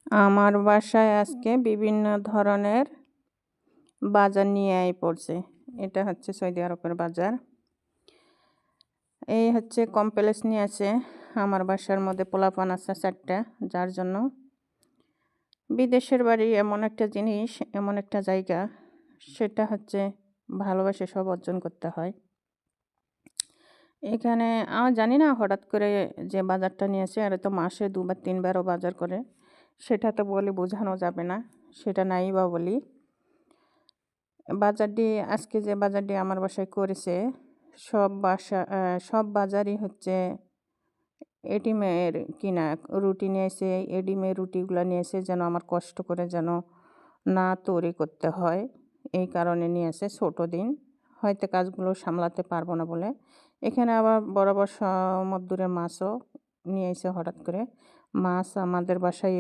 আমার বাসায় আজকে বিভিন্ন ধরনের বাজার নিয়ে পড়ছে। এটা হচ্ছে সৌদি আরবের বাজার। এই হচ্ছে কমপ্লেক্স নিয়ে আছে। আমার বাসার মধ্যে পোলাপান আছে 4টা, যার জন্য বিদেশের বাড়ি এমন একটা জিনিস, এমন একটা জায়গা, সেটা হচ্ছে ভালোবাসে সব অর্জন করতে হয়। এখানে জানি না হঠাৎ করে যে বাজারটা নিয়েছে, আর তো মাসে 2 বা 3 বারও বাজার করে, সেটা তো বলে বোঝানো যাবে না, সেটা নাই বা বলি। বাজারটি আজকে যে বাজারটি আমার বাসায় করেছে, সব বাজারই হচ্ছে এডিমের কিনা। রুটি নিয়েছে, এডিমের রুটিগুলো নিয়েছে, যেন আমার কষ্ট করে যেন না তৈরি করতে হয়, এই কারণে নিয়েছে। ছোট দিন হয়তো কাজগুলো সামলাতে পারবো না বলে। এখানে আবার বরাবর সমুদ্রের মাছও নিয়ে এসে হঠাৎ করে। মাছ আমাদের বাসায়